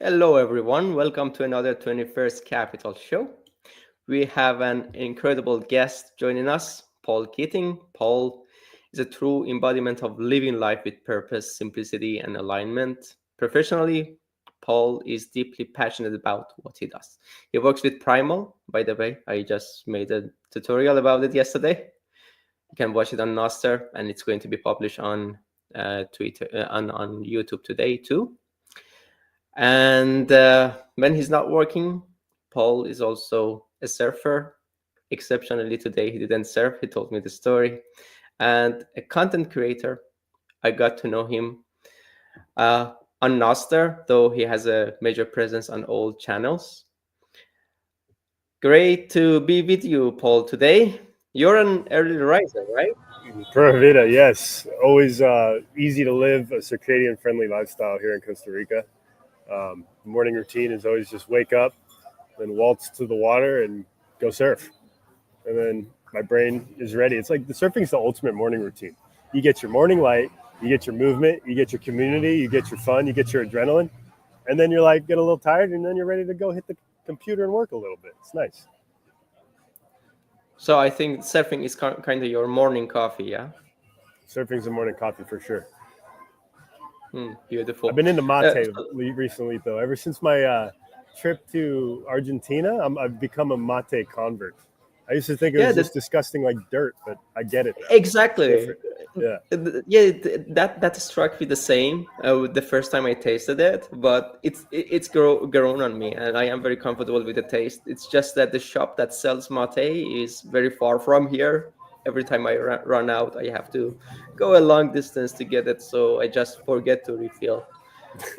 Hello, everyone. Welcome to another 21st Capital Show. We have an incredible guest joining us, Paul Keating. Paul is a true embodiment of living life with purpose, simplicity, and alignment. Professionally, Paul is deeply passionate about what he does. He works with Primal, by the way. I just made a tutorial about it yesterday. You can watch it on Nostr, and it's going to be published on Twitter on YouTube today too. And when he's not working, Paul is also a surfer. Exceptionally, today he didn't surf. He told me the story. And a content creator. I got to know him on Nostr, though he has a major presence on all channels. Great to be with you, Paul, today. You're an early riser, right? Pura Vida, yes. Always easy to live a circadian-friendly lifestyle here in Costa Rica. Morning routine is always just wake up, then waltz to the water and go surf. And then my brain is ready. It's like the surfing is the ultimate morning routine. You get your morning light, you get your movement, you get your community, you get your fun, you get your adrenaline. And then you're like, get a little tired, and then you're ready to go hit the computer and work a little bit. It's nice. So I think surfing is kind of your morning coffee, yeah? Surfing's a morning coffee for sure. Beautiful. I've been into mate recently, though. Ever since my trip to Argentina, I've become a mate convert. I used to think it was just disgusting like dirt, but I get it now. Exactly. Yeah. That struck me the same the first time I tasted it, but it's grown on me, and I am very comfortable with the taste. It's just that the shop that sells mate is very far from here. Every time I run out, I have to go a long distance to get it, so I just forget to refill.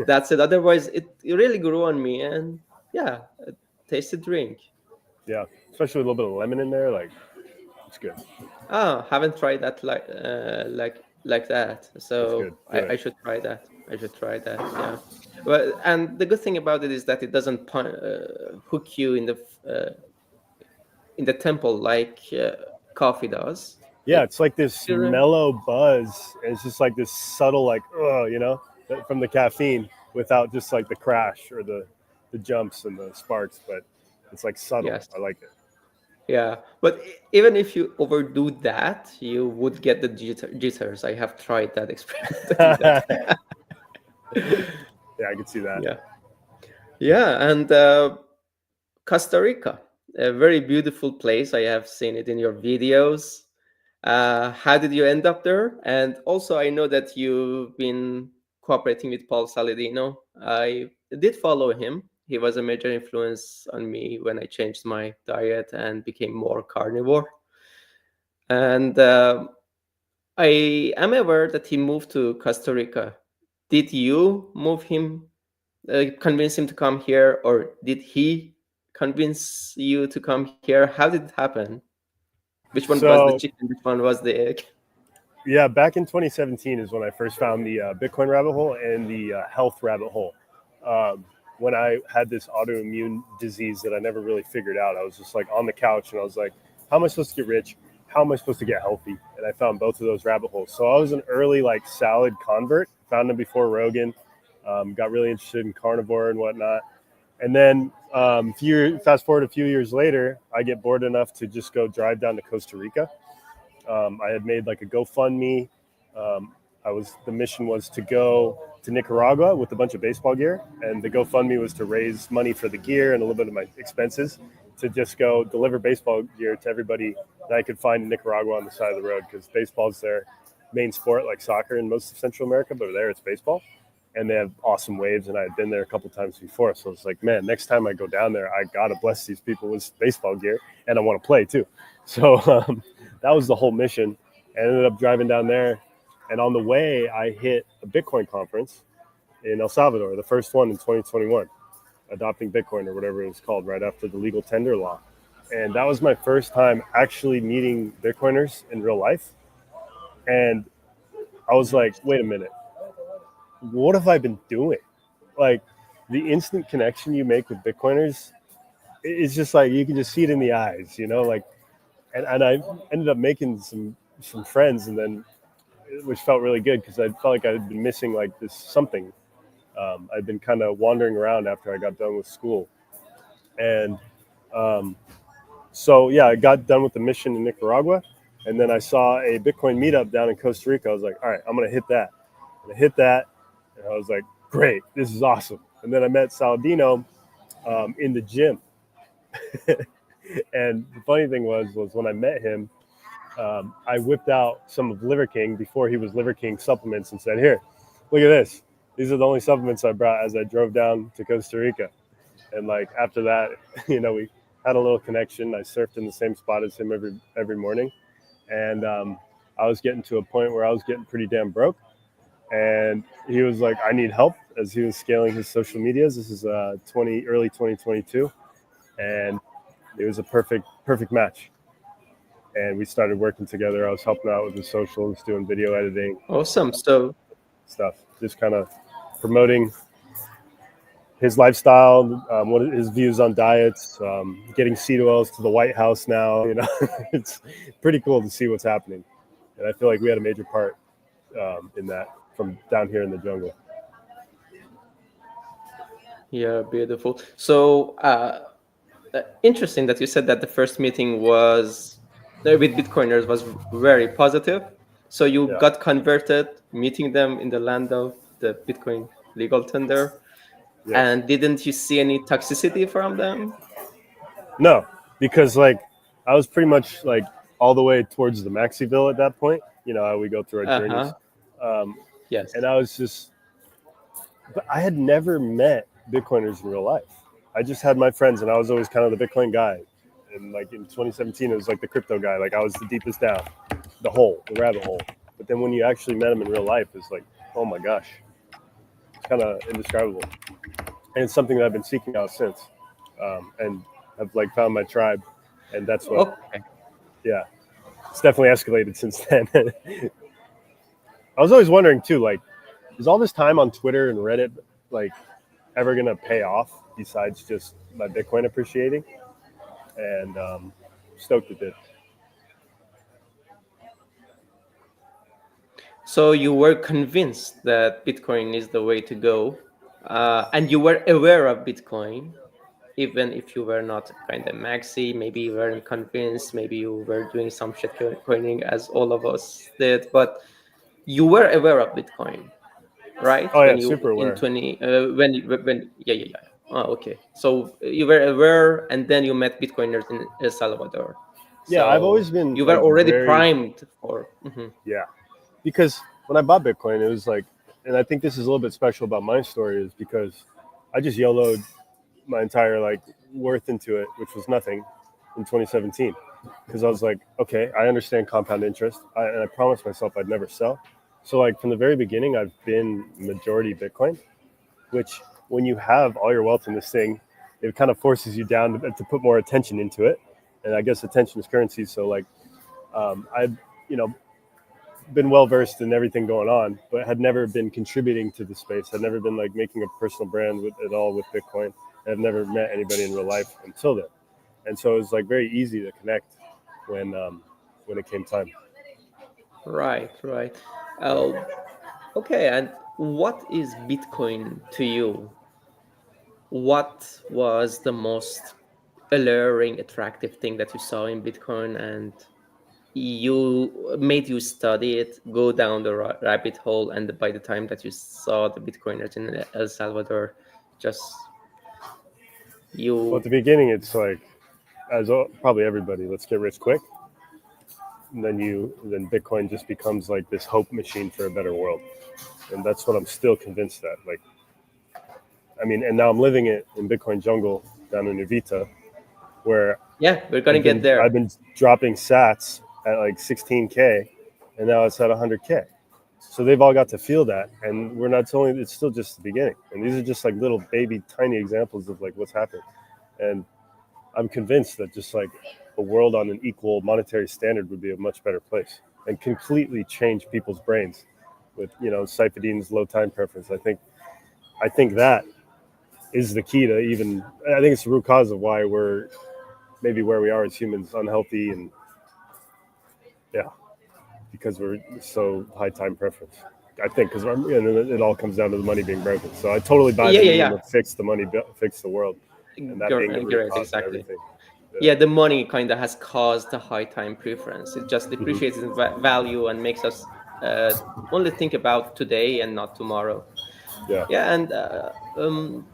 That's it. Otherwise, it really grew on me, and yeah, a tasty drink. Yeah, especially with a little bit of lemon in there, like it's good. Haven't tried that like that. So Good. I should try that. I should try that. Yeah. Well, and the good thing about it is that it doesn't hook you in the temple like coffee does. Yeah, it's like this mellow buzz, and it's just like this subtle, like from the caffeine, without just like the crash or the jumps and the sparks, but it's like subtle. Yes. I like it. Yeah, but even if you overdo that, you would get the jitters. I have tried that experiment. Yeah, I can see that. Yeah, and Costa Rica, a very beautiful place. I have seen it in your videos. How did you end up there? And also, I know that you've been cooperating with Paul Saladino. I did follow him. He was a major influence on me when I changed my diet and became more carnivore. And I am aware that he moved to Costa Rica. Did you convince him to come here, or did he convince you to come here? How did it happen? Which one was the chicken? Which one was the egg? Yeah, back in 2017 is when I first found the Bitcoin rabbit hole and the health rabbit hole. When I had this autoimmune disease that I never really figured out, I was just like on the couch and I was like, how am I supposed to get rich? How am I supposed to get healthy? And I found both of those rabbit holes. So I was an early like salad convert, found them before Rogan, got really interested in carnivore and whatnot. And then fast forward a few years later, I get bored enough to just go drive down to Costa Rica. I had made like a GoFundMe. The mission was to go to Nicaragua with a bunch of baseball gear, and the GoFundMe was to raise money for the gear and a little bit of my expenses to just go deliver baseball gear to everybody that I could find in Nicaragua on the side of the road, because baseball is their main sport, like soccer in most of Central America, but there it's baseball, and they have awesome waves, and I had been there a couple times before, so it's like, man, next time I go down there, I gotta bless these people with baseball gear, and I want to play too. So that was the whole mission. I ended up driving down there. And on the way, I hit a Bitcoin conference in El Salvador, the first one in 2021, adopting Bitcoin or whatever it was called, right after the legal tender law. And that was my first time actually meeting Bitcoiners in real life. And I was like, wait a minute, what have I been doing? Like, the instant connection you make with Bitcoiners is just like, you can just see it in the eyes, like, and I ended up making some friends, and then, which felt really good because I felt like I had been missing like this something I'd been kind of wandering around after I got done with school, and um, so yeah, I got done with the mission in Nicaragua, and then I saw a Bitcoin meetup down in Costa Rica. I was like, all right, I'm gonna hit that. And I hit that, and I was like, great, this is awesome. And then I met Saladino in the gym, and the funny thing was when I met him, I whipped out some of Liver King before he was Liver King supplements and said, here, look at this. These are the only supplements I brought as I drove down to Costa Rica. And like after that, we had a little connection. I surfed in the same spot as him every morning, and I was getting to a point where I was getting pretty damn broke. And he was like, "I need help," as he was scaling his social medias. This is early 2022, and it was a perfect match. And we started working together. I was helping out with the socials, doing video editing, Awesome. So stuff, just kind of promoting his lifestyle, what his views on diets, getting seed oils to the White House now. It's pretty cool to see what's happening, and I feel like we had a major part in that from down here in the jungle. yeah, beautiful. So interesting that you said that the first meeting was with Bitcoiners was very positive. So you Yeah. got converted, meeting them in the land of the Bitcoin legal tender, Yes. and didn't you see any toxicity from them? No, because like I was pretty much like all the way towards the Maxiville at that point. How we go through our Uh journeys, huh. Yes. and I was just, but I had never met Bitcoiners in real life. I just had my friends, and I was always kind of the Bitcoin guy. And like in 2017, it was like the crypto guy. Like I was the deepest down, the rabbit hole. But then when you actually met him in real life, it's like, oh my gosh, it's kind of indescribable. And it's something that I've been seeking out since, and I've like found my tribe, and that's what, Okay. yeah, it's definitely escalated since then. I was always wondering too, like, is all this time on Twitter and Reddit like ever gonna pay off besides just my Bitcoin appreciating? And stoked it did. So you were convinced that Bitcoin is the way to go, and you were aware of Bitcoin, even if you were not kind of maxi. Maybe you weren't convinced. Maybe you were doing some shit coining, as all of us did. But you were aware of Bitcoin, right? Oh When yeah, you super in aware. 20 when yeah. Oh, okay. So you were aware, and then you met Bitcoiners in El Salvador. Yeah, I've So always been you were like already very, primed for. Mhm. yeah, because when I bought Bitcoin, it was like, and I think this is a little bit special about my story is because I just YOLO'd my entire like worth into it, which was nothing in 2017. Because I was like, okay, I understand compound interest, and I promised myself I'd never sell. So like from the very beginning, I've been majority Bitcoin, which when you have all your wealth in this thing, it kind of forces you down to put more attention into it. And I guess attention is currency. So like I've been well versed in everything going on, but had never been contributing to the space. Had never been like making a personal brand with at all with Bitcoin. I've never met anybody in real life until then, and so it was like very easy to connect when it came time. Right, right. Yeah. Uh, okay, and what is Bitcoin to you? What was the most alluring, attractive thing that you saw in Bitcoin, and you made you study it, go down the rabbit hole, and by the time that you saw the Bitcoiners in El Salvador, just Well, at you the beginning, it's like probably everybody, let's get rich quick, and then Bitcoin just becomes like this hope machine for a better world, and that's what I'm still convinced that. Like, I mean, and now I'm living it in Bitcoin jungle down in Uvita, where yeah, we're gonna I've get been I've there. been dropping Sats at like 16K, and now it's at 100K. So they've all got to feel that, and we're not only it's still just the beginning, and these are just like little baby tiny examples of like what's happened, and I'm convinced that just like a world on an equal monetary standard would be a much better place and completely change people's brains with Seyfedin's low time preference. I think that is the key to even. I think it's the root cause of why we're maybe where we are as humans, unhealthy, and yeah, because we're so high time preference. I think, because it all comes down to the money being broken. So I totally buy Yeah, the yeah, meme yeah. of fix the money, fix the world, and that being the root Great, cause of exactly. everything. Yeah. Yeah, the money kind of has caused a high time preference. It just Hmm. depreciates in value and makes us uh, only think about today and not tomorrow. Yeah. Yeah, and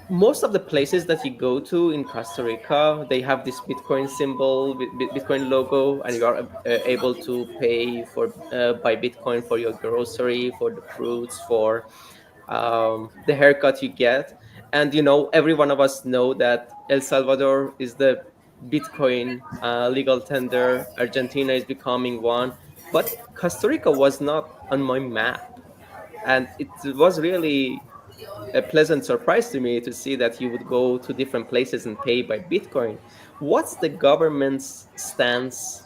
most of the places that you go to in Costa Rica, they have this Bitcoin symbol, Bitcoin logo, and you are able to pay for buy Bitcoin for your grocery, for the fruits, for the haircut you get. And every one of us know that El Salvador is the Bitcoin legal tender. Argentina is becoming one, but Costa Rica was not on my map, and it was really a pleasant surprise to me to see that you would go to different places and pay by Bitcoin. What's the government's stance,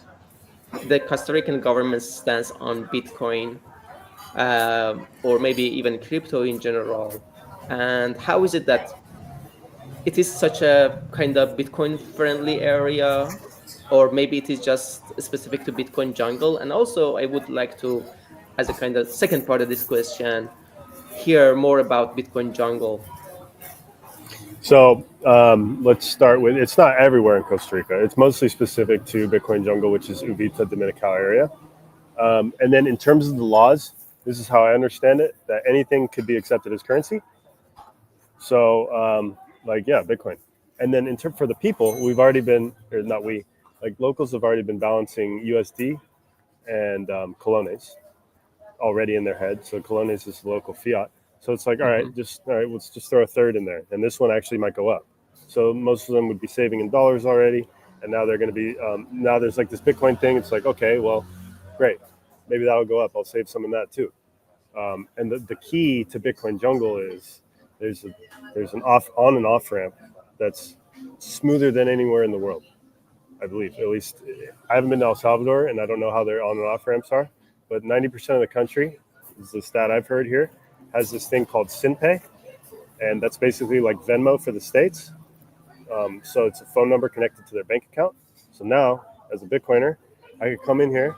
the Costa Rican government's stance on Bitcoin, or maybe even crypto in general? And how is it that it is such a kind of Bitcoin friendly area, or maybe it is just specific to Bitcoin jungle? And also, I would like to, as a kind of second part of this question, hear more about Bitcoin jungle. So let's start with, it's not everywhere in Costa Rica. It's mostly specific to Bitcoin Jungle, which is Uvita, Dominical area. And then in terms of the laws, this is how I understand it, that anything could be accepted as currency. So like, yeah, Bitcoin. And then for the people, we've already been, or not we, like locals have already been balancing USD and colones already in their head. So colones is the local fiat. So it's like, Mhm. all right, let's just throw a third in there, and this one actually might go up. So most of them would be saving in dollars already, and now they're going to be now there's like this Bitcoin thing. It's like, okay, well, great, maybe that'll go up. I'll save some in that too. And the key to Bitcoin Jungle is there's a, there's an on and off ramp that's smoother than anywhere in the world. I believe. At least I haven't been to El Salvador, and I don't know how their on and off ramps are. But 90% of the country, is the stat I've heard here, has this thing called SynPay, and that's basically like Venmo for the states. So it's a phone number connected to their bank account. So now, as a Bitcoiner, I could come in here,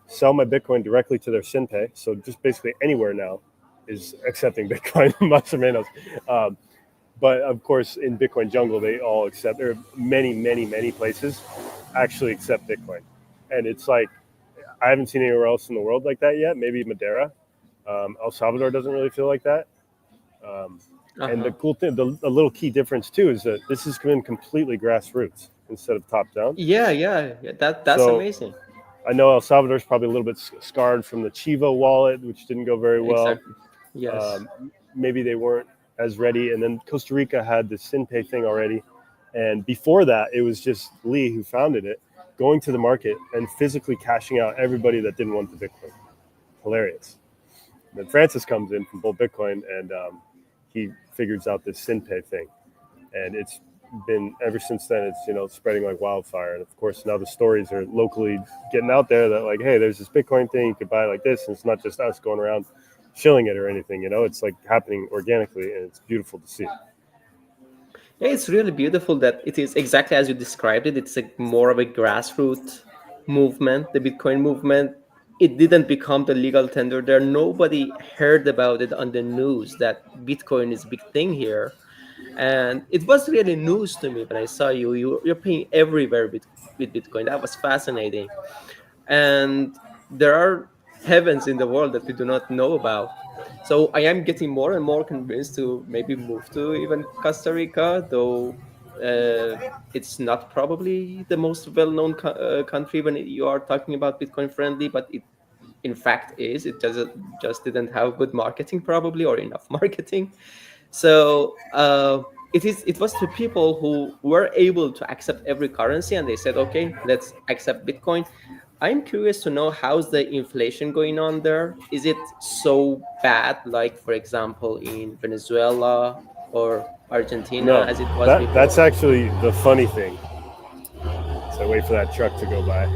sell my Bitcoin directly to their SynPay. So just basically anywhere now is accepting Bitcoin, más o menos. Um, but of course, in Bitcoin Jungle, they all accept. There are many, many, many places actually accept Bitcoin, and it's like I haven't seen anywhere else in the world like that yet. Maybe Madeira, El Salvador doesn't really feel like that. Um, and the Uh-huh. cool thing, the little key difference too, is that this has been completely grassroots instead of top down. Yeah, yeah, yeah. That's So amazing. I know El Salvador's probably a little bit scarred from the Chivo wallet, which didn't go very well. Exactly. Yes. Um, Maybe they weren't as ready. And then Costa Rica had the SynPay thing already. And before that, it was just Lee who founded it, going to the market and physically cashing out everybody that didn't want the Bitcoin. Hilarious. And then Francis comes in from Bull Bitcoin, and he figures out this SynPay thing. And it's been ever since then, it's spreading like wildfire. And of course, now the stories are locally getting out there that like, hey, there's this Bitcoin thing you could buy like this, and it's not just us going around shilling it or anything. It's like happening organically, and it's beautiful to see. Yeah, it's really beautiful that it is exactly as you described it. It's a more of a grassroots movement, the Bitcoin movement. It didn't become the legal tender there. Nobody heard about it on the news that Bitcoin is a big thing here. And it was really news to me when I saw you're paying everywhere with Bitcoin. That was fascinating. And there are heavens in the world that we do not know about. So I am getting more and more convinced to maybe move to even Costa Rica, though it's not probably the most well-known country when you are talking about Bitcoin friendly, but it in fact is. It just didn't have good marketing probably, or enough marketing. So it was to people who were able to accept every currency, and they said, okay, let's accept Bitcoin. I'm curious to know, how's the inflation going on there? Is it so bad, like for example in Venezuela or Argentina, No, as it was that's before? actually the funny thing. So I wait for that truck to go by.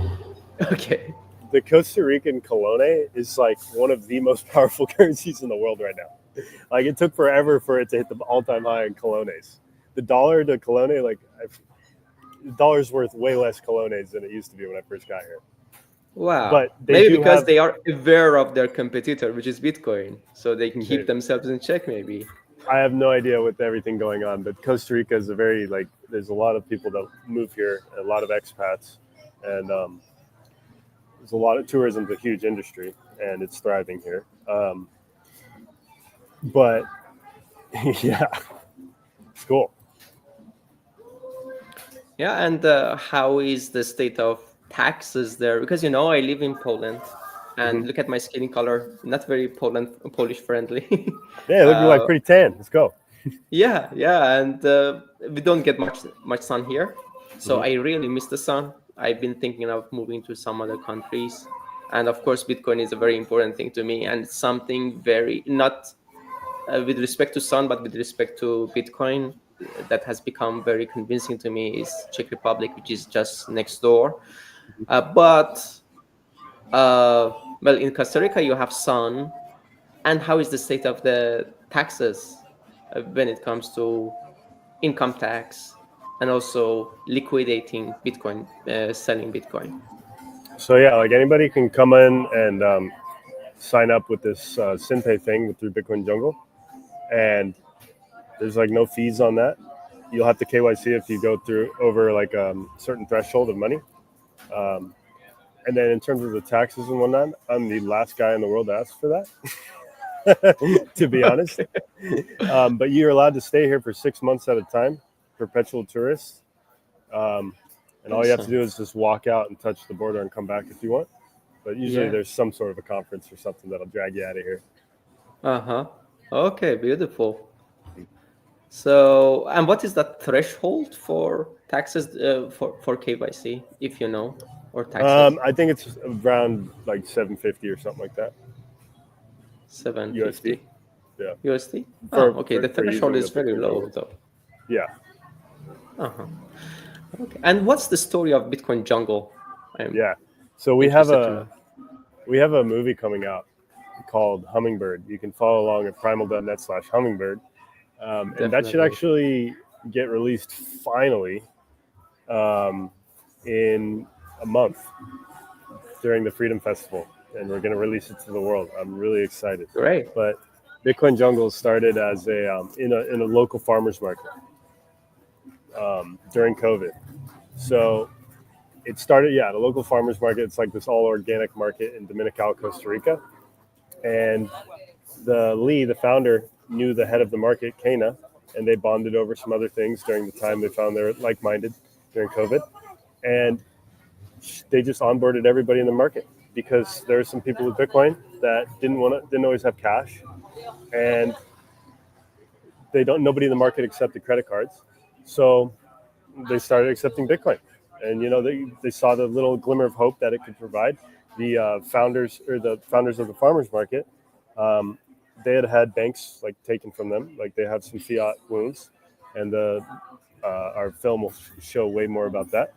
Okay. The Costa Rican colone is like one of the most powerful currencies in the world right now. Like it took forever for it to hit the all-time high in colones. The dollar to colone, like the dollar's worth way less colones than it used to be when I first got here. Wow. But they Maybe do because have. they are aware of their competitor, which is Bitcoin, so they keep themselves in check. Maybe. I have no idea with everything going on, but Costa Rica is a very like. There's a lot of people that move here, a lot of expats, and there's a lot of tourism's a huge industry, and it's thriving here. But yeah, it's cool. Yeah, and how is the state of taxes there? Because I live in Poland, and Hmm. look at my skin color, not very Polish friendly. Yeah, looking like uh, pretty tan. Let's go. yeah, yeah, and we don't get much sun here, so Hmm. I really miss the sun. I've been thinking of moving to some other countries, and of course, Bitcoin is a very important thing to me, and it's something very not with respect to sun, but with respect to Bitcoin, that has become very convincing to me is Czech Republic, which is just next door. But well, in Costa Rica, you have sun. And how is the state of the taxes when it comes to income tax and also liquidating Bitcoin, selling Bitcoin? So yeah, like anybody can come in and sign up with this SynPay thing through Bitcoin Jungle, and there's like no fees on that. You'll have to KYC if you go through over like a certain threshold of money. Um, and then in terms of the taxes and whatnot, I'm the last guy in the world to ask for that, to be honest. Okay. But you're allowed to stay here for 6 months at a time, perpetual tourist. Um, and all you have to Awesome. do is just walk out and touch the border and come back if you want. But usually Yeah. there's some sort of a conference or something that'll drag you out of here. Uh-huh. Okay, beautiful. So, and what is the threshold for taxes for KYC, if you know, or taxes? I think it's around like 750 or something like that 750 USD. Yeah, USD? Oh, for okay. The for threshold using the is very Bitcoin low jungle. though. Yeah. Uh-huh. Okay. And what's the story of Bitcoin Jungle? I'm Yeah. So interested to know. we have a movie coming out called Hummingbird. You can follow along at primal.net/hummingbird. And that should Definitely. actually get released finally um, in a month during the Freedom Festival. And we're going to release it to the world. I'm really excited. Great. But Bitcoin Jungle started as in a local farmers market during COVID. So it started, yeah, at a local farmers market. It's like this all organic market in Dominical, Costa Rica. And the founder, knew the head of the market, Kana, and they bonded over some other things during the time they found they're like-minded during COVID. And they just onboarded everybody in the market because there were some people with Bitcoin that didn't always have cash, and nobody in the market accepted credit cards. So they started accepting Bitcoin. And they saw the little glimmer of hope that it could provide. The founders of the farmers market, um, they had banks like taken from them, like they have some fiat wounds, and our film will show way more about that.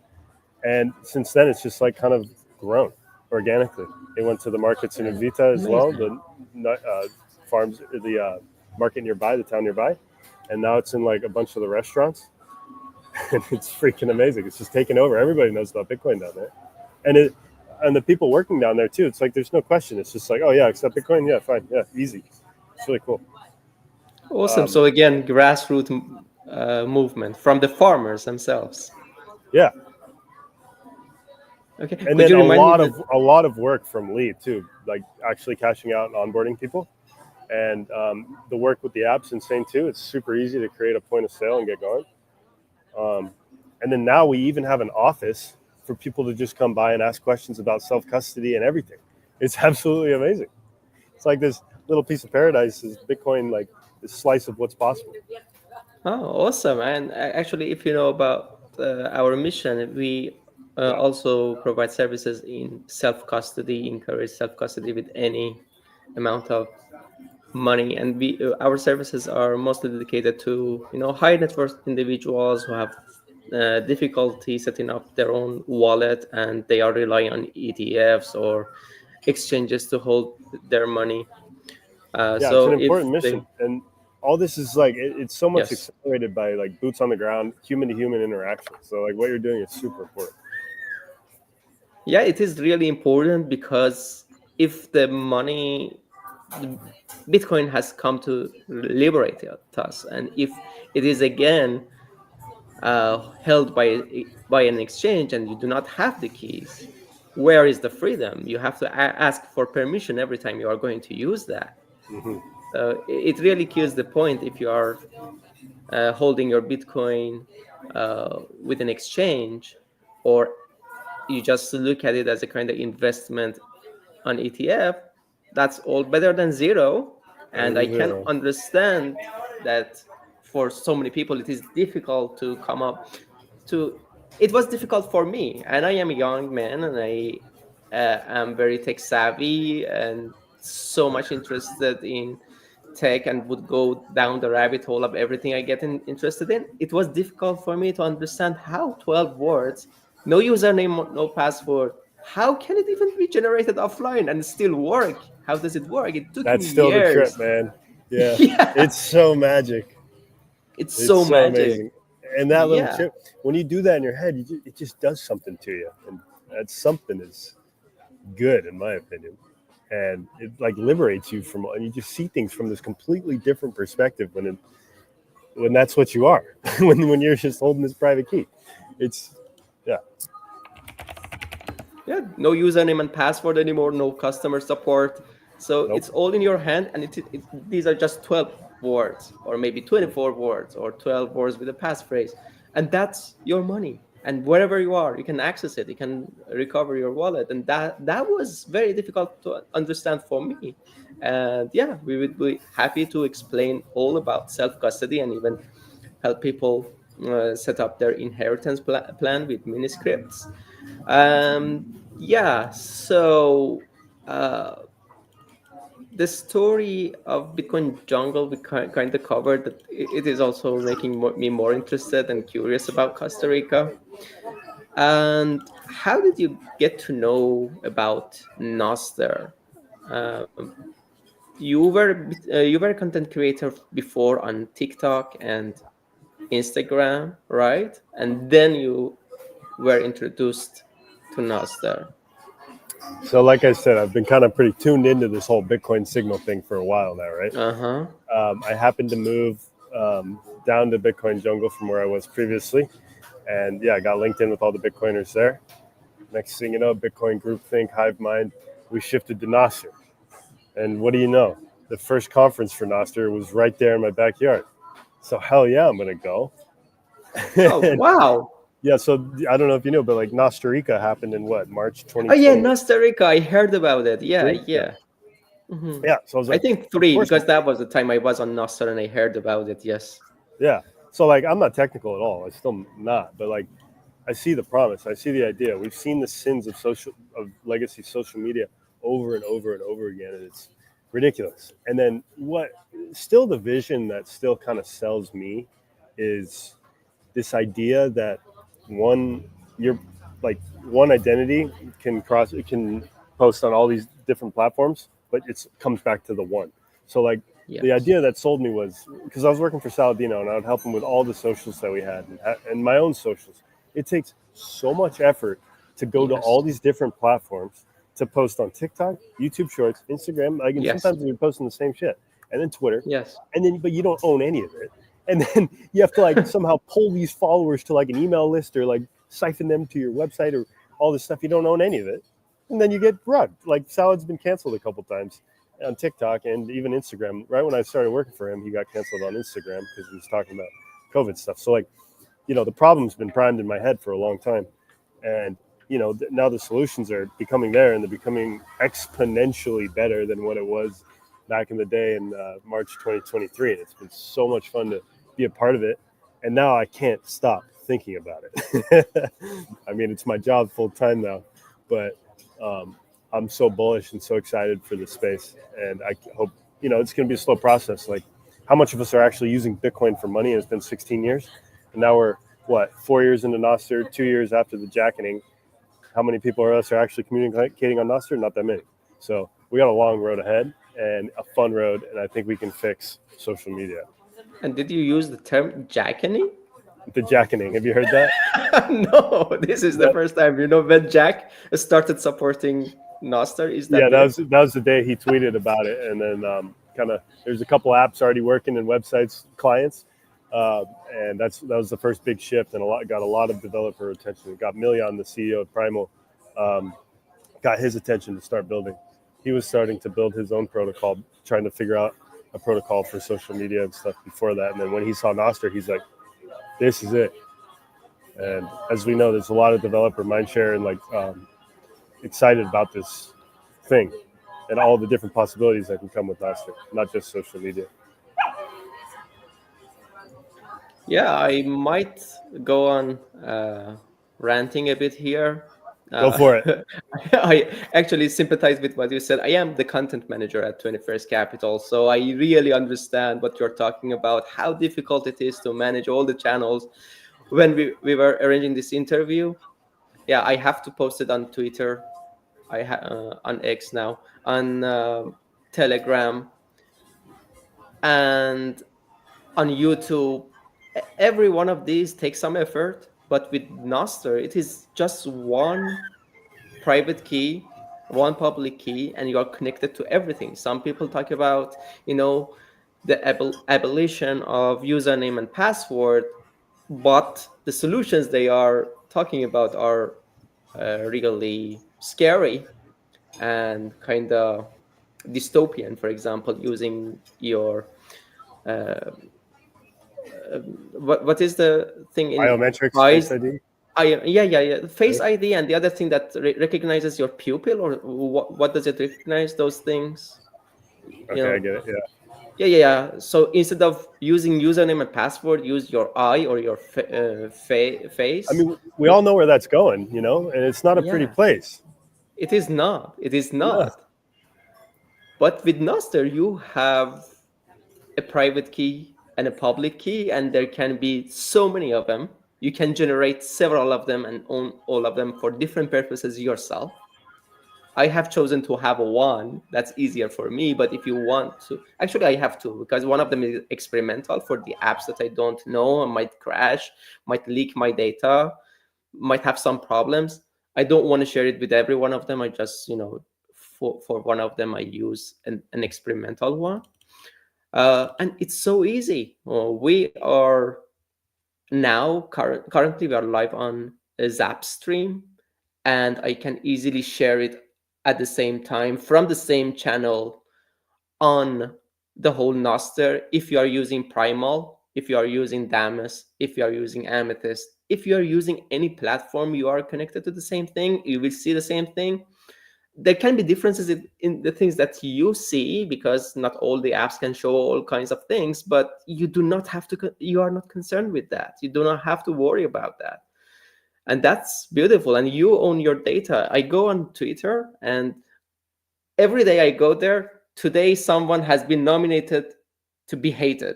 And since then, it's just like kind of grown organically. It went to the markets in Uvita as well, Amazing. the farms, the market nearby, the town nearby, and now it's in like a bunch of the restaurants. And it's freaking amazing. It's just taken over. Everybody knows about Bitcoin down there, and the people working down there too. It's like there's no question. It's just like, oh yeah, accept Bitcoin, yeah, fine, yeah, easy. It's really cool. Awesome. Um, So again, grassroots movement from the farmers themselves. yeah, Okay. and Could then you remind me that? a lot of work from Lee too, like actually cashing out and onboarding people, and the work with the app's insane too. It's super easy to create a point of sale and get going. Um, and then now we even have an office for people to just come by and ask questions about self custody and everything. It's absolutely amazing. It's like this little piece of paradise is Bitcoin, like this slice of what's possible. Oh, awesome. And actually, if you know about our mission, we Yeah. also provide services in self custody, encourage self custody with any amount of money. And our services are mostly dedicated to high net worth individuals who have difficulty setting up their own wallet, and they are relying on ETFs or exchanges to hold their money. Yeah, it's an So if important they mission. And all this is like, it's so much Yes. accelerated by like boots on the ground, human to human interaction. So, like, what you're doing is super important. Yeah, it is really important because if the money, the Bitcoin has come to liberate us, and if it is again held by an exchange and you do not have the keys, where is the freedom? You have to ask for permission every time you are going to use that. Hmm. So it really kills the point if you are holding your Bitcoin with an exchange, or you just look at it as a kind of investment on ETF. That's all better than zero. Better And I than can zero. understand that for so many people it is difficult to come up to. It was difficult for me, and I am a young man, and I am very tech savvy and so much interested in tech, and would go down the rabbit hole of everything I get interested in. It was difficult for me to understand how 12 words, no username, no password, how can it even be generated offline and still work? How does it work? It took me That's still the trip, years. man. Yeah, Yeah, it's so magic. it's It's so so magic. amazing. And that little Yeah, chip, when you do that in your head, it just does something to you. And that something is good, in my opinion. And it like liberates you from, and you just see things from this completely different perspective when that's what you are, when you're just holding this private key. It's, yeah, yeah, no username and password anymore, no customer support. So nope. it's all in your hand, and these are just 12 words, or maybe 24 words, or 12 words with a passphrase. And that's your money. And wherever you are, you can access it, you can recover your wallet. And that was very difficult to understand for me. And yeah, we would be happy to explain all about self custody and even help people set up their inheritance plan with mini scripts. Yeah, so uh, the story of Bitcoin jungle we kind of covered. That it is also making me more interested and curious about Costa Rica. And how did you get to know about Nostr? Um, you were a content creator before on TikTok and Instagram, right? And then you were introduced to Nostr. So, like I said, I've been kind of pretty tuned into this whole Bitcoin signal thing for a while now, right? Uh huh. I happened to move down to Bitcoin jungle from where I was previously. And yeah, I got linked in with all the Bitcoiners there. Next thing you know, Bitcoin groupthink, hive mind, we shifted to Nostr. And what do you know? The first conference for Nostr was right there in my backyard. So hell yeah, I'm gonna go. Oh And wow. yeah, so I don't know if you know, but like Costa Rica happened in what, March Oh yeah, 2020. Costa Rica. I heard about it. Yeah, Three? Yeah. yeah. Hmm. Yeah. So I was I like, think of three course, because that was the time I was on Nostr and I heard about it. Yes. yeah. So like I'm not technical at all. I still not, but like I see the promise. I see the idea. We've seen the sins of legacy social media over and over and over again, and it's ridiculous. And then what? Still, the vision that still kind of sells me is this idea that one you're like one identity can post on all these different platforms, but it comes back to the one. So like the Yes. idea that sold me was because I was working for Saladino and I would help him with all the socials that we had and my own socials. It takes so much effort to go to Yes. all these different platforms to post on TikTok, YouTube Shorts, Instagram. Like, and Yes. sometimes you're posting the same shit, and then Twitter, Yes. and then but you don't own any of it, and then you have to like somehow pull these followers to like an email list or like siphon them to your website or all this stuff. You don't own any of it, and then you get rugged. Like Salad's been canceled a couple times on TikTok and even Instagram. Right when I started working for him, he got canceled on Instagram because he was talking about COVID stuff. So like, the problem's been primed in my head for a long time, and now the solutions are becoming there and they're becoming exponentially better than what it was back in the day in March 2023. And it's been so much fun to be a part of it, and now I can't stop thinking about it. I mean, it's my job full time now, but I'm so bullish and so excited for this space, and I hope it's going to be a slow process. Like, how much of us are actually using Bitcoin for money? And it's been 16 years, and now we're what, 4 years into Nostr, 2 years after the jacketing. How many people are us are actually communicating on Nostr? Not that many. So we got a long road ahead and a fun road, and I think we can fix social media. And did you use the term jackening? The jackening. Have you heard that? No, this is the That first time. When Jack started supporting Nostr, is yeah, that it? that was the day he tweeted about it, and then kind of there's a couple apps already working in websites clients, uh, and that was the first big shift, and got a lot of developer attention. It got Milian, the CEO of Primal, um, got his attention to start building. He was starting to build his own protocol, trying to figure out a protocol for social media and stuff before that. And then when he saw Nostr, he's like, "This is it." And as we know, there's a lot of developer mindshare and excited about this thing and all the different possibilities that can come with Nostr, not just social media. Yeah, I might go on ranting a bit here. Go Uh, for it. I actually sympathize with what you said. I am the content manager at 21st Capital, so I really understand what you're talking about, how difficult it is to manage all the channels. When we were arranging this interview, yeah, I have to post it on Twitter, on X now, on Telegram, and on YouTube. Every one of these takes some effort, but with Nostr, it is just one private key, one public key, and you are connected to everything. Some people talk about, the abolition of username and password, but the solutions they are talking about are really scary and kind of dystopian. For example, using your uh, what is the thing in Biometrics, Face eyes? ID. Yeah, Face Right? ID, and the other thing that recognizes your pupil, or what does it recognize? Those things, you Okay, I know. get it. Yeah. Yeah. So instead of using username and password, use your eye or your I face. mean, we all know where that's going, and it's not a pretty Yeah, place. it is not. It is No. not. But with Nostr, you have a private key and a public key, and there can be so many of them. You can generate several of them and own all of them for different purposes yourself. I have chosen to have one. That's easier for me. But if you want to, actually, I have two, because one of them is experimental for the apps that I don't know and might crash, might leak my data, might have some problems. I don't want to share it with every one of them. I just, for one of them, I use an experimental one. And it's so easy. We are now currently we are live on a Zapstream, and I can easily share it at the same time from the same channel on the whole Nostr. If you are using Primal, if you are using Damus, if you are using Amethyst, if you are using any platform, you are connected to the same thing. You will see the same thing. There can be differences in the things that you see, because not all the apps can show all kinds of things, but you do not have to, you are not concerned with that. You do not have to worry about that. And that's beautiful. And you own your data. I go on Twitter, and every day I go there, today someone has been nominated to be hated.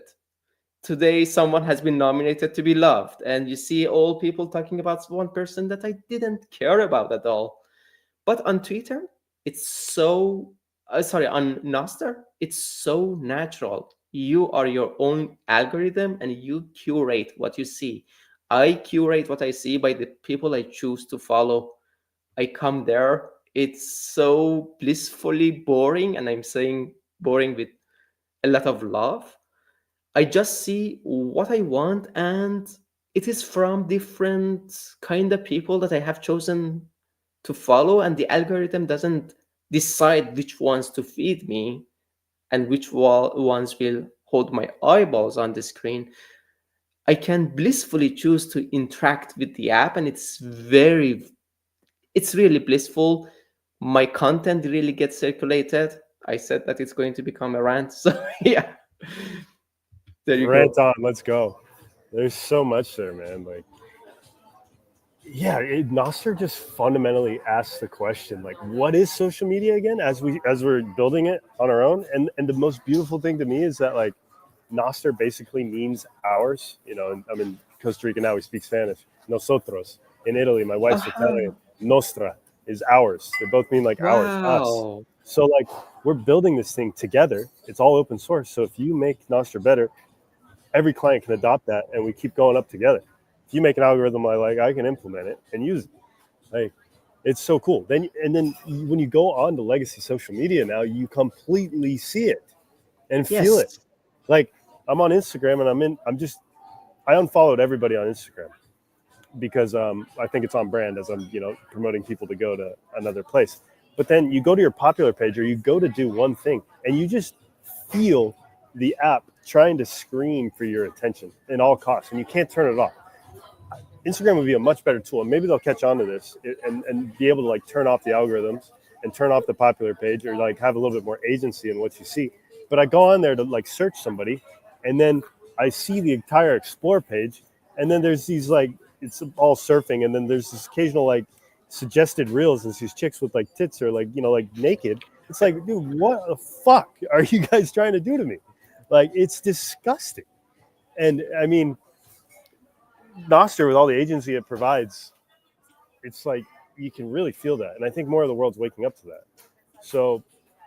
Today someone has been nominated to be loved. And you see all people talking about one person that I didn't care about at all. But on Twitter, it's so, sorry, on Nostr, it's so natural. You are your own algorithm, and you curate what you see. I curate what I see by the people I choose to follow. I come there. It's so blissfully boring, and I'm saying boring with a lot of love. I just see what I want, and it is from different kind of people that I have chosen to follow, and the algorithm doesn't decide which ones to feed me and which ones will hold my eyeballs on the screen. I can blissfully choose to interact with the app, and it's really blissful. My content really gets circulated. I said that it's going to become a rant, so yeah, there you Rant go. on. Let's go. There's so much there, man. Nostr just fundamentally asks the question, what is social media again? As we're building it on our own, and the most beautiful thing to me is that Nostr basically means ours. And I'm in Costa Rica now. We speak Spanish. Nosotros. In Italy, my wife's Italian. Aha. Nostra is ours. They both mean ours, us. Wow. So we're building this thing together. It's all open source. So if you make Nostr better, every client can adopt that, and we keep going up together. if you make an algorithm I like, I can implement it and use it. Like, it's so cool. Then when you go on to legacy social media now, you completely see it and feel it. Yes. Like, I'm on Instagram and I unfollowed everybody on Instagram because I think it's on brand as I'm, promoting people to go to another place. But then you go to your popular page or you go to do one thing and you just feel the app trying to scream for your attention at all costs, and you can't turn it off. Instagram would be a much better tool, and maybe they'll catch on to this and be able to like turn off the algorithms and turn off the popular page, or like have a little bit more agency in what you see. But I go on there to like search somebody, and then I see the entire explore page, and then there's these like, it's all surfing, and then there's this occasional like suggested reels and these chicks with like tits or like, like naked. It's like, dude, what the fuck are you guys trying to do to me? Like, it's disgusting. And I mean, Nostr, with all the agency it provides, it's like you can really feel that. And I think more of the world's waking up to that. So,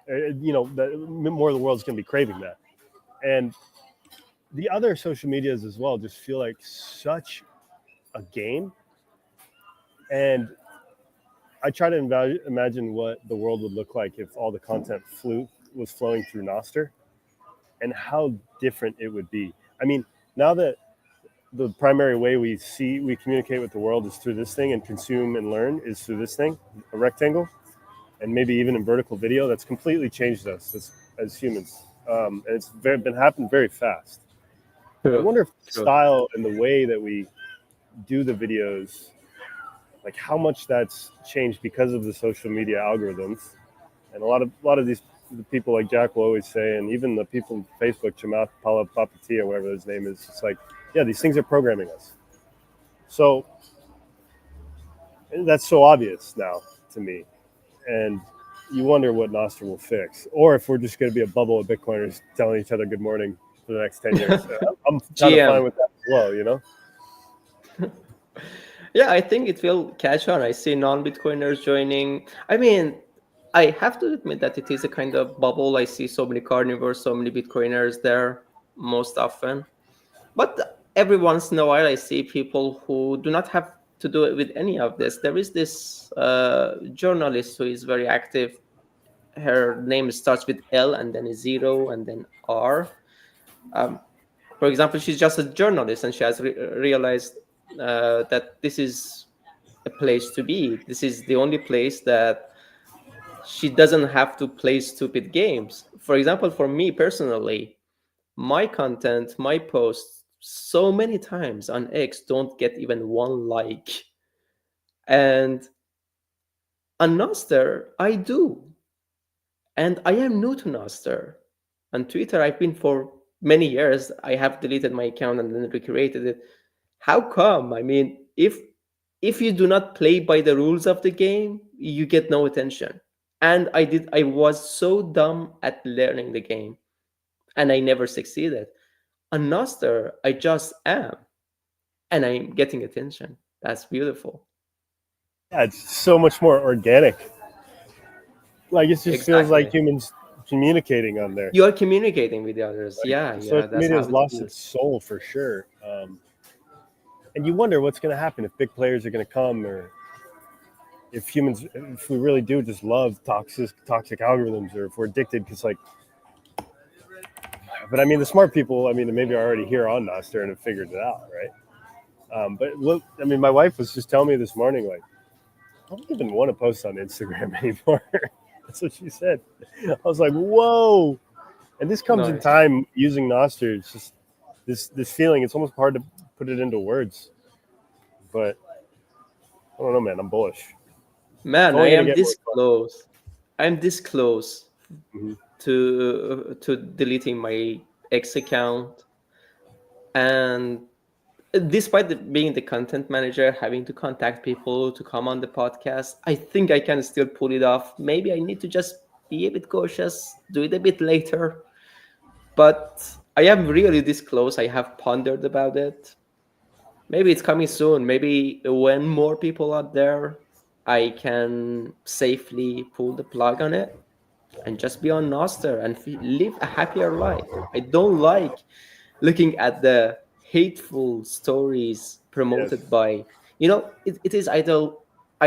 more of the world's going to be craving that. And the other social medias as well just feel like such a game. And I try to imagine what the world would look like if all the content was flowing through Nostr, and how different it would be. I mean, now that the primary way we communicate with the world is through this thing, and consume and learn is through this thing, a rectangle, and maybe even in vertical video, that's completely changed us as humans. And it's been happening very fast. I wonder if the style and the way that we do the videos, like how much that's changed because of the social media algorithms. And a lot of these the people, like Jack will always say, and even the people on Facebook, Chamath Palihapitiya, or whatever his name is, it's like, yeah, these things are programming us. So that's so obvious now to me. And you wonder what Nostr will fix, or if we're just going to be a bubble of Bitcoiners telling each other good morning for the next 10 years. I'm kind of fine with that as well, Yeah, I think it will catch on. I see non-Bitcoiners joining. I mean, I have to admit that it is a kind of bubble. I see so many carnivores, so many Bitcoiners there most often. But every once in a while, I see people who do not have to do it with any of this. There is this journalist who is very active. Her name starts with L and then a zero and then R. For example, she's just a journalist, and she has realized that this is a place to be. This is the only place that she doesn't have to play stupid games. For example, for me personally, my content, my posts, so many times on X don't get even one like. And on Nostr, I do. And I am new to Nostr. On Twitter, I've been for many years. I have deleted my account and then recreated it. How come? I mean, if you do not play by the rules of the game, you get no attention. And I was so dumb at learning the game, and I never succeeded. On Nostr, I just am, and I'm getting attention. That's beautiful. Yeah, it's so much more organic. Like, it just feels like Exactly. humans communicating on there. You are communicating with the others. Like, Yeah, social that's media how has it lost its feels. soul for sure. And you wonder what's going to happen, if big players are going to come, or if we really do just love toxic algorithms, or if we're addicted because, like, but I mean, the smart people, I mean, maybe are already here on Nostr and have figured it out, right? But look, I mean, my wife was just telling me this morning, like, I don't even want to post on Instagram anymore. That's what she said. I was like, whoa. And this comes in Nice. time using Nostr. It's just this feeling. It's almost hard to put it into words. But I don't know, man. I'm bullish. It's Man, I only going to am get more this close. I'm this close fun. to deleting my X account. And despite being the content manager, having to contact people to come on the podcast, I think I can still pull it off. Maybe I need to just be a bit cautious, do it a bit later. But I am really this close. I have pondered about it. Maybe it's coming soon. Maybe when more people are there, I can safely pull the plug on it and just be on Nostr and live a happier life. I don't like looking at the hateful stories Yes. promoted by, it is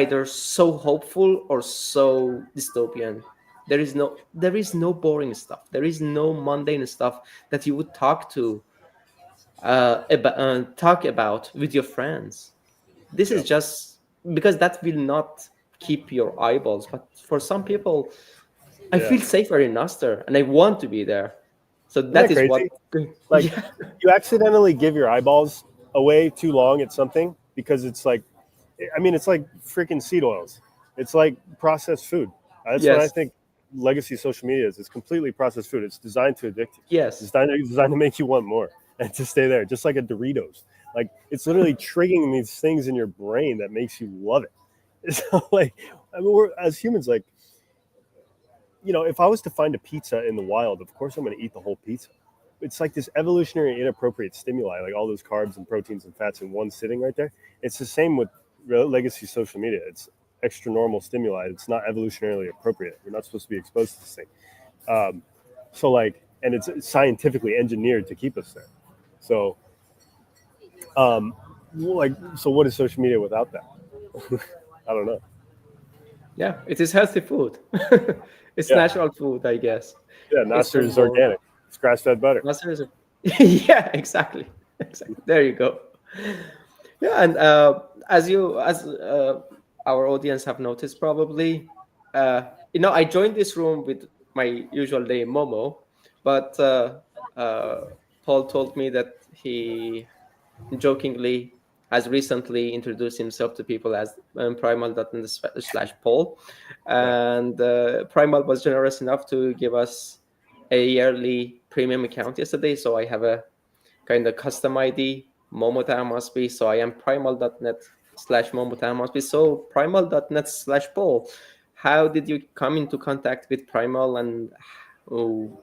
either so hopeful or so dystopian. There is no boring stuff. There is no mundane stuff that you would talk about with your friends. This Yeah. is just because that will not keep your eyeballs. But for some people, I Yeah. feel safer in Nostr and I want to be there. So Isn't that that is what, crazy? Like, yeah, you accidentally give your eyeballs away too long at something because it's like, I mean, it's like freaking seed oils. It's like processed food. That's what I yes, think legacy social media is. It's completely processed food. It's designed to addict you. yes, It's designed to make you want more and to stay there, just like a Doritos. Like, it's literally triggering these things in your brain that makes you love it. So, like, I mean, we're as humans, like, if I was to find a pizza in the wild, of course I'm going to eat the whole pizza. It's like this evolutionary inappropriate stimuli, like all those carbs and proteins and fats in one sitting right there. It's the same with legacy social media. It's extra normal stimuli. It's not evolutionarily appropriate. We're not supposed to be exposed to this thing. Um, so like, and it's scientifically engineered to keep us there. So, um, so what is social media without that? I don't know. yeah, it is healthy food. It's Yeah, natural food, I guess. yeah. It's Nostr not is boring. organic. It's grass-fed butter. Nostr is yeah, exactly. Exactly. There you go. Yeah, and as our audience have noticed probably, I joined this room with my usual name Momo, but uh, Paul told me that he jokingly has recently introduced himself to people as primal.net/Paul, Yeah, and Primal was generous enough to give us a yearly premium account yesterday, so I have a kind of custom ID, Momota must be. So I am primal.net/Momota must be. So primal.net/Paul. How did you come into contact with Primal, and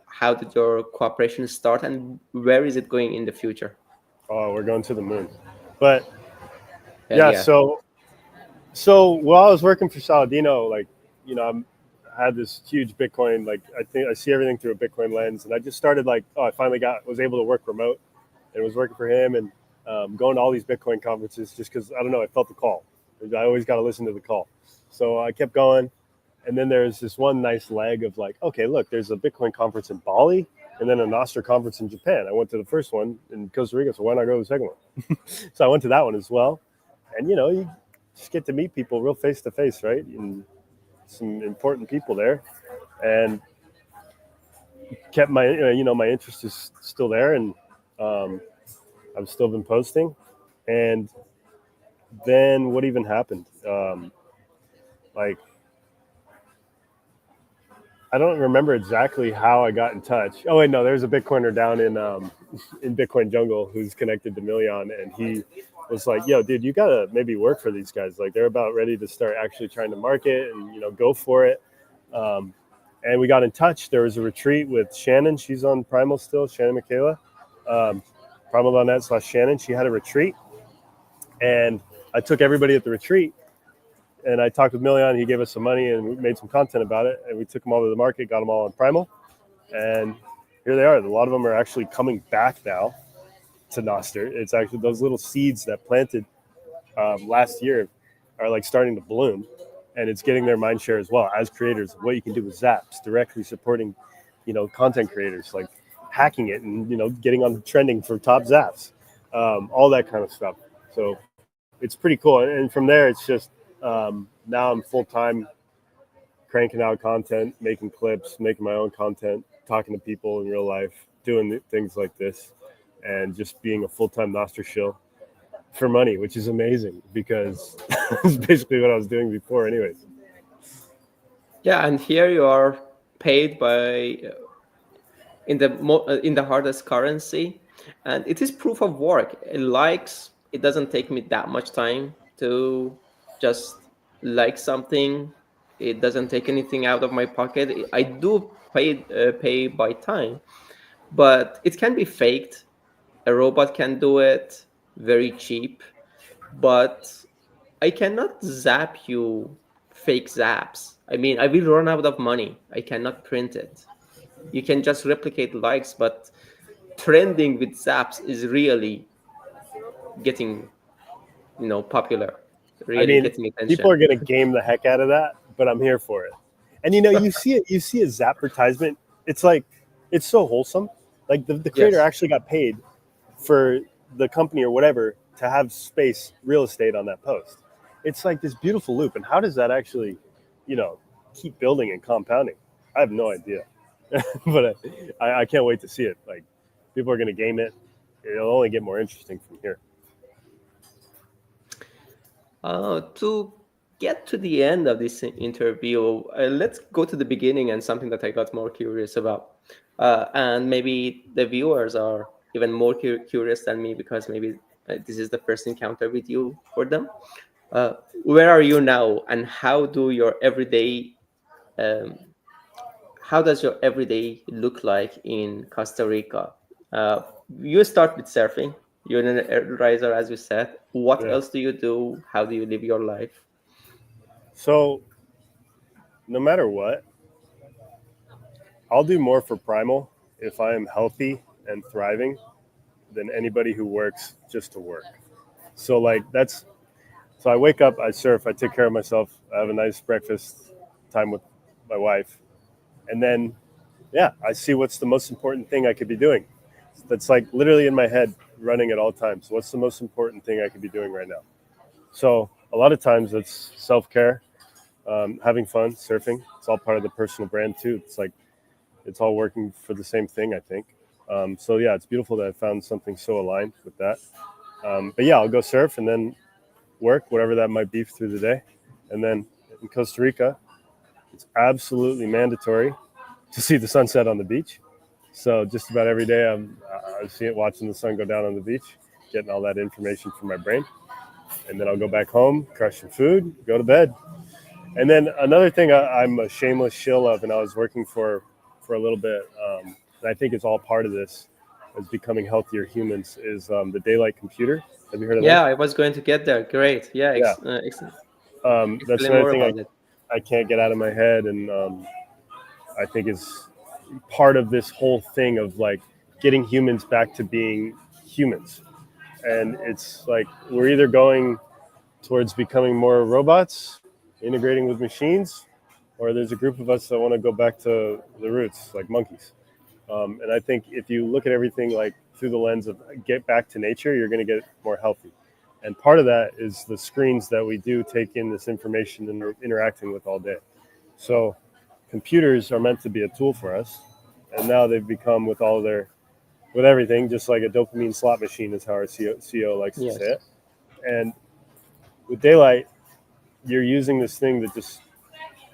how did your cooperation start, and where is it going in the future? oh, we're going to the moon. But Hell yeah, yeah. so while I was working for Saladino, like, I had this huge Bitcoin. Like, I think I see everything through a Bitcoin lens, and I just started like, I finally was able to work remote, and was working for him, and going to all these Bitcoin conferences just because I don't know, I felt the call. I always got to listen to the call, so I kept going. And then there's this one nice leg of like, okay, look, there's a Bitcoin conference in Bali, and then a Nostr conference in Japan. I went to the first one in Costa Rica, so why not go to the second one? So I went to that one as well, and you just get to meet people real face to face, right? And some important people there, and kept my my interest is still there, and um, I've still been posting. And then what even happened? Like, I don't remember exactly how I got in touch. Oh wait, no, there's a Bitcoiner down in Bitcoin Jungle who's connected to Million, and he was like, "Yo, dude, you gotta maybe work for these guys. Like, they're about ready to start actually trying to market, and go for it." Um, and we got in touch. There was a retreat with Shannon. She's on Primal still. Shannon Michaela, um, Primal.net/Shannon. She had a retreat, and I took everybody at the retreat, and I talked with Million. He gave us some money, and we made some content about it. And we took them all to the market, got them all on Primal, and here they are. A lot of them are actually coming back now to Nostr. It's actually those little seeds that planted last year are like starting to bloom, and it's getting their mind share as well as creators. What you can do with Zaps, directly supporting, content creators, like hacking it and getting on trending for top Zaps, all that kind of stuff. So it's pretty cool. And from there, it's just now I'm full time cranking out content, making clips, making my own content, talking to people in real life, doing things like this, and just being a full time Nostr shill for money, which is amazing because it's basically what I was doing before, anyways. Yeah, and here you are paid by in the hardest currency, and it is proof of work. Likes, it doesn't take me that much time to just like something. It doesn't take anything out of my pocket. I do pay by time, but it can be faked. A robot can do it very cheap, but I cannot zap you fake zaps. I mean, I will run out of money. I cannot print it. You can just replicate likes, but trending with zaps is really getting, popular, I really mean, getting people attention. are gonna game the heck out of that, but I'm here for it. And you see it, you see a Zap advertisement. It's like it's so wholesome. Like the creator Yes. actually got paid for the company or whatever to have space real estate on that post. It's like this beautiful loop. And how does that actually, you know, keep building and compounding? I have no idea, but I can't wait to see it. Like people are gonna game it. It'll only get more interesting from here. To get to the end of this interview, let's go to the beginning and something that I got more curious about. And maybe the viewers are even more curious than me because maybe this is the first encounter with you for them. Where are you now, and um, how does your everyday look like in Costa Rica? Uh, you start with surfing. You're an air riser, as you said. What Yeah. else do you do? How do you live your life? So no matter what, I'll do more for Primal if I am healthy and thriving than anybody who works just to work. So like that's so I wake up, I surf, I take care of myself, I have a nice breakfast time with my wife, and then yeah, I see what's the most important thing I could be doing. That's like literally in my head running at all times. What's the most important thing I could be doing right now? So a lot of times it's self care, having fun, surfing. It's all part of the personal brand too. It's like it's all working for the same thing, I think. So yeah, it's beautiful that I found something so aligned with that. But yeah, I'll go surf and then work, whatever that might be through the day. And then in Costa Rica, it's absolutely mandatory to see the sunset on the beach. So just about every day, I see it watching the sun go down on the beach, getting all that information from my brain. And then I'll go back home, crush some food, go to bed. And then another thing I'm a shameless shill of, and I was working for a little bit, and I think it's all part of this, is becoming healthier humans, is the daylight computer. Have you heard of them? Yeah, I was going to get there. Great. Yeah, Yeah. That's explain another more thing about it. I can't get out of my head, and I think is part of this whole thing of like getting humans back to being humans. And it's like we're either going towards becoming more robots, integrating with machines, or there's a group of us that want to go back to the roots, like monkeys. And I think if you look at everything like through the lens of get back to nature, you're going to get more healthy. And part of that is the screens that we do take in this information and are interacting with all day. So computers are meant to be a tool for us, and now they've become with all their with everything, just like a dopamine slot machine is how our CEO likes to say Yes. it. And with daylight, you're using this thing that just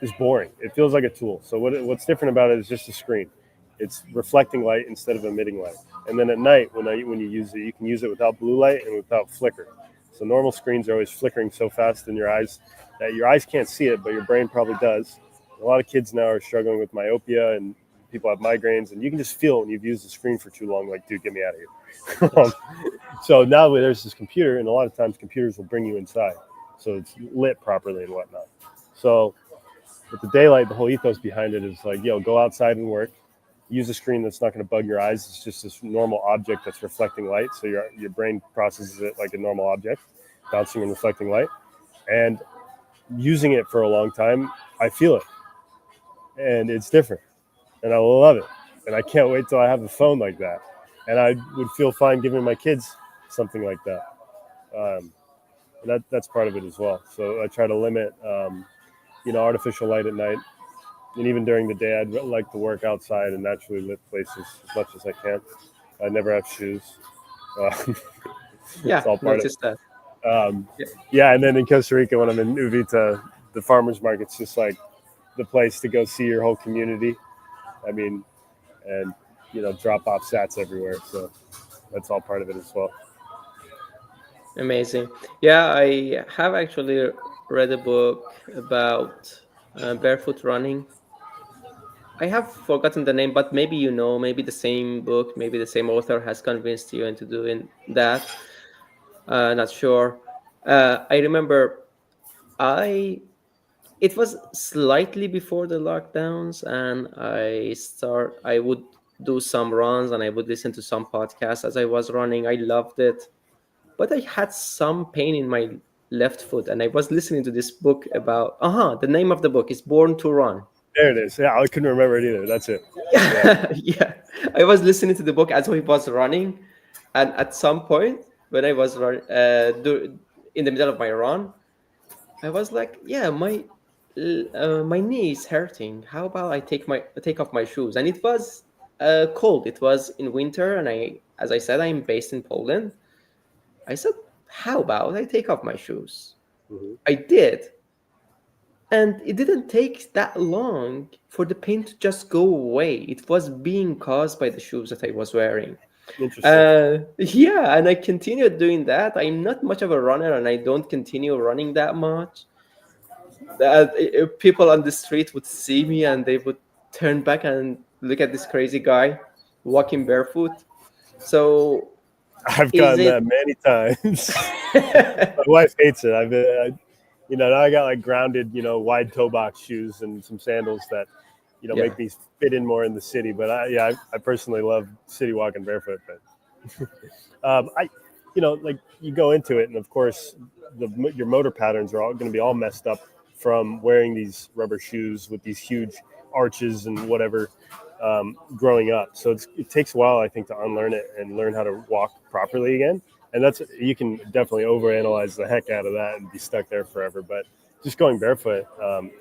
is boring. It feels like a tool. So what's different about it is just a screen. It's reflecting light instead of emitting light. And then at night, when you use it, you can use it without blue light and without flicker. So normal screens are always flickering so fast in your eyes that your eyes can't see it, but your brain probably does. A lot of kids now are struggling with myopia, and people have migraines, and you can just feel when you've used the screen for too long, like, dude, get me out of here. Yes. So now there's this computer, and a lot of times computers will bring you inside, so it's lit properly and whatnot. So with the daylight, the whole ethos behind it is like, yo, go outside and work. Use a screen that's not going to bug your eyes. It's just this normal object that's reflecting light. So your brain processes it like a normal object, bouncing and reflecting light. And using it for a long time, I feel it. And it's different. And I love it. And I can't wait till I have a phone like that. And I would feel fine giving my kids something like that. And that's part of it as well. So I try to limit, artificial light at night. And even during the day, I'd like to work outside in naturally lit places as much as I can. I never have shoes. Uh, it's Yeah, all part of notice it. that. Yeah. Yeah, and then in Costa Rica, when I'm in Uvita, the farmers market's just like the place to go see your whole community. I mean, and drop off sats everywhere. So that's all part of it as well. Amazing. Yeah, I have actually read a book about barefoot running. I have forgotten the name, but maybe maybe the same book, maybe the same author has convinced you into doing that. Not sure. I remember I it was slightly before the lockdowns, and I would do some runs and I would listen to some podcasts as I was running. I loved it. but I had some pain in my left foot, and I was listening to this book about. The name of the book is Born to Run. There it is. Yeah, I couldn't remember it either. That's it. Yeah. Yeah, I was listening to the book as he was running, and at some point when I was in the middle of my run, I was like, "Yeah, my knee is hurting. How about I take off my shoes?" And it was cold. It was in winter, and as I said, I'm based in Poland. I said, "How about I take off my shoes?" Hmm. I did, and it didn't take that long for the pain to just go away. It was being caused by the shoes that I was wearing. Interesting. Yeah, and I continued doing that. I'm not much of a runner, and I don't continue running that much. That people on the street would see me, and they would turn back and look at this crazy guy walking barefoot. So, I've is gotten it? that many times. My wife hates it. Now I got like grounded, wide toe box shoes and some sandals that, Yeah, make me fit in more in the city. But I personally love city walking barefoot. But like you go into it, and of course, your motor patterns are all going to be all messed up from wearing these rubber shoes with these huge arches and whatever growing up. So it takes a while, I think, to unlearn it and learn how to walk properly again. And you can definitely overanalyze the heck out of that and be stuck there forever. But just going barefoot,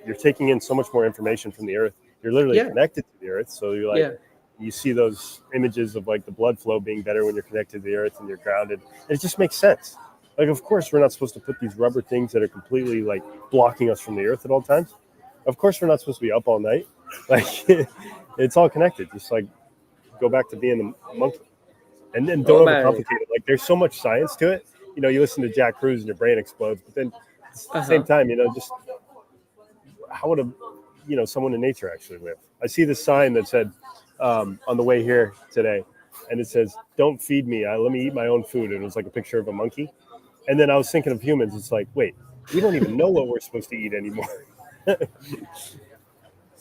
you're taking in so much more information from the earth. You're literally yeah, connected to the earth. So yeah, you see those images of like the blood flow being better when you're connected to the earth and you're grounded. And it just makes sense. Like, of course, we're not supposed to put these rubber things that are completely like blocking us from the earth at all times. Of course, we're not supposed to be up all night. Like, it's all connected. Just like go back to being a monkey, and then Oh don't man. overcomplicate it. Like, there's so much science to it. You listen to Jack Cruz and your brain explodes. But then at the same Uh-huh. time, just how would someone in nature actually live? I see this sign that said on the way here today, and it says, "Don't feed me. Let me eat my own food." And it was like a picture of a monkey. And then I was thinking of humans. It's like, wait, we don't even know what we're supposed to eat anymore. It's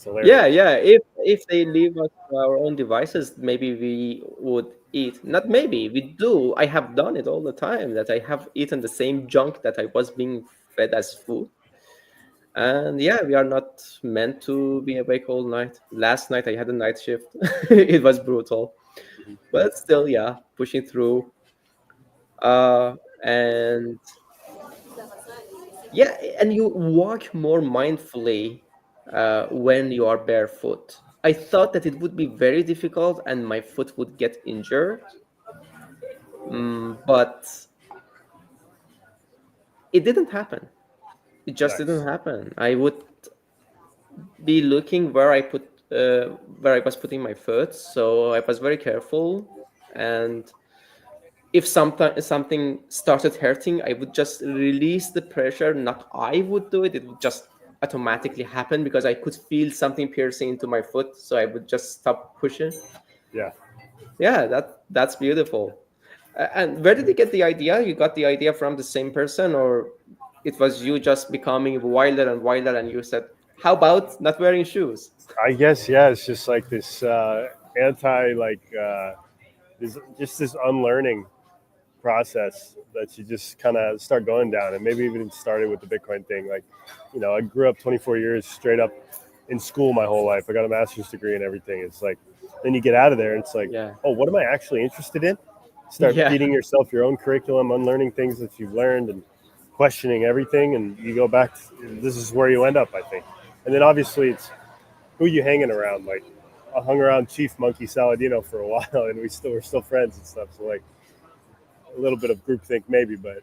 Yeah, hilarious. yeah. If they leave us to our own devices, maybe we would eat. Not maybe, we do. I have done it all the time that I have eaten the same junk that I was being fed as food. And yeah, we are not meant to be awake all night. Last night I had a night shift. It was brutal. But still, yeah, pushing through. And yeah, and you walk more mindfully when you are barefoot. I thought that it would be very difficult and my foot would get injured, but it didn't happen. It just didn't Nice. happen. I would be looking where where I was putting my foot, so I was very careful. And if something started hurting, I would just release the pressure. Not I would do it; it would just automatically happen because I could feel something piercing into my foot. So I would just stop pushing. Yeah. Yeah, that's beautiful. And where did you get the idea? You got the idea from the same person, or it was you just becoming wilder and wilder, and you said, "How about not wearing shoes?" I guess, yeah, it's just like this anti, like, this unlearning process that you just kind of start going down. And maybe even started with the Bitcoin thing. Like, I grew up 24 years straight up in school my whole life. I got a master's degree and everything. It's like, then you get out of there and it's like, Yeah, oh, what am I actually interested in? Start yeah, feeding yourself your own curriculum, unlearning things that you've learned and questioning everything. And you go back, this is where you end up, I think. And then obviously it's who you hanging around. Like, I hung around Chief Monkey Saladino for a while, and we're still friends and stuff. So like a little bit of groupthink maybe, but